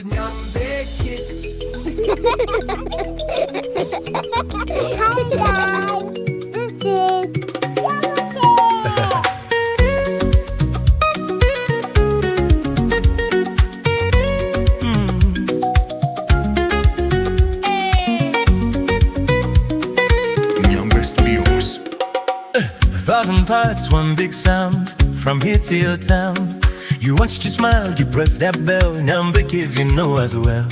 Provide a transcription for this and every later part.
NyambeKidz. Hi guys, this is Thousand parts, one big sound, from here to your town. You watched, you smiled, you pressed that bell. NyambeKidz, you know as well.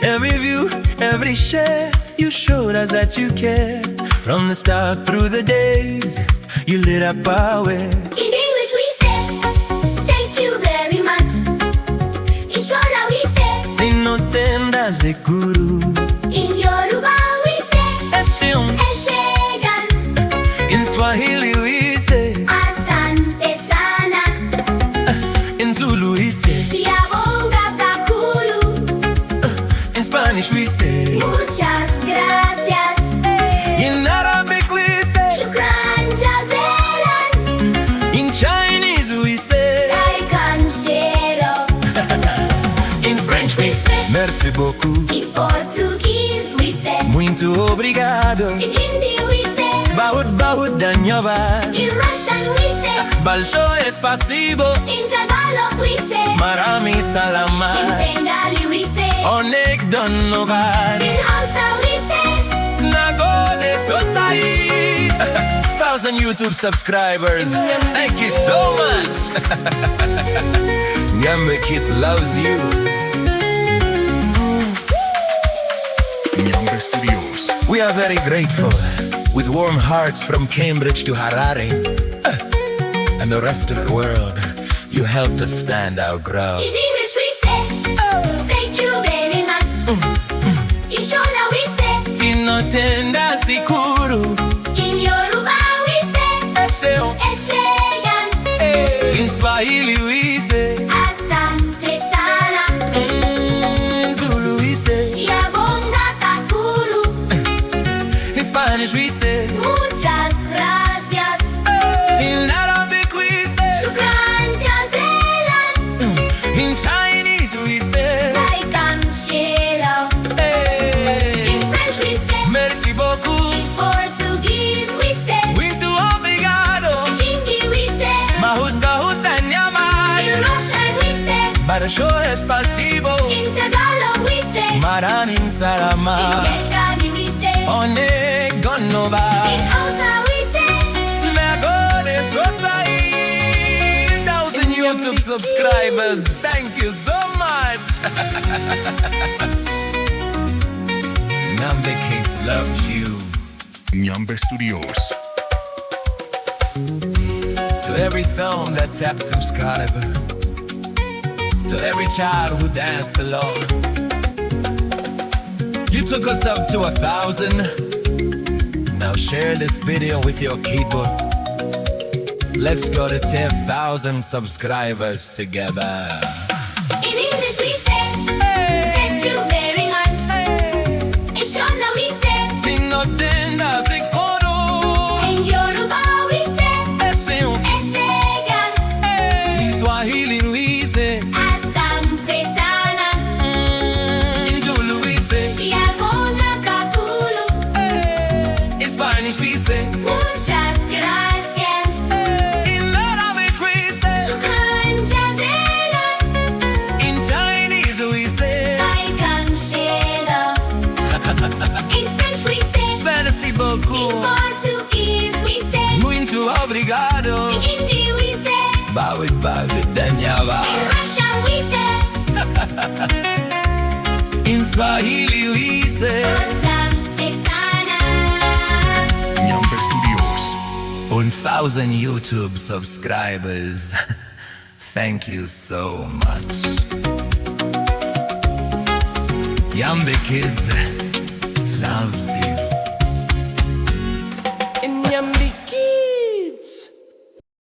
Every view, every share, you showed us that you care. From the start through the days, you lit up our way. In English we say, thank you very much. In Shona we say, Tinotenda, zvikuru. in Yoruba we say, ṣeun. In Swahili we say, Asante sana. in Zulu we say, Siyabonga, kakhulu. in Spanish we say, Muchas, gracias. in Arabic we say, Shukran, jazeelan. in Chinese we say, 太感谢了. in French we say, Merci, beaucoup. In Portuguese we say, Muito, obrigado. in Hindi we say, Bahut-bahut, dhanyavaad. in Russian we say, Большое, спасибо. in Tagalog we say, Maraming, in salamat. Bengali we say, dhanyavaad. in Hausa we say, Nagode society. 1,000 YouTube subscribers. Thank you so much. NyambeKidz loves you. We are very grateful, with warm hearts from Cambridge to Harare, and the rest of the world. You helped us stand our ground. in English we say, thank you very much. In Shona we say, Tinotenda, zvikuru. in Yoruba we say, ṣeun. In Swahili we say, Asante sana. in Zulu we say, Siyabonga, kakhulu. in Spanish we say, Muchas, gracias. in Arabic we say, Shukran, jazeelan. in Chinese we say, 太感谢了. In French we say, Merci, beaucoup. in Portuguese we say, Muito, obrigado. in Hindi we say, Bahut-bahut, dhanyavaad. in Russian we say, Большое, спасибо. in Tagalog we say, Maraming, in salamat. Bengali we say, dhanyavaad. in Hausa we say, Nagode society. 1,000 YouTube subscribers. Thank you so much. NyambeKidz loves you. Nyambe Studios. To every thumb that tapped subscribe, to every child who danced along, you took us up to 1,000. Now share this video with your keyboard. Let's go to 10,000 subscribers together. in English we say, thank you very much. In Shona we say, Tinotenda, zvikuru. in Yoruba we say, ṣeun. In Swahili we say, Asante sana. in Zulu we say, Siyabonga, kakhulu. in Spanish we say, Muchas gracias. in Arabic we say, Shukran, jazeelan. in Chinese we say, 太感谢了. In French we say, Merci, in beaucoup. Portuguese we say, Muito, obrigado. in Hindi we say, Bahut-bahut, in dhanyavaad. Russian we say, In Swahili we say, Asante sana. Nyambe Studios. 1,000 YouTube subscribers. Thank you so much. NyambeKidz loves you.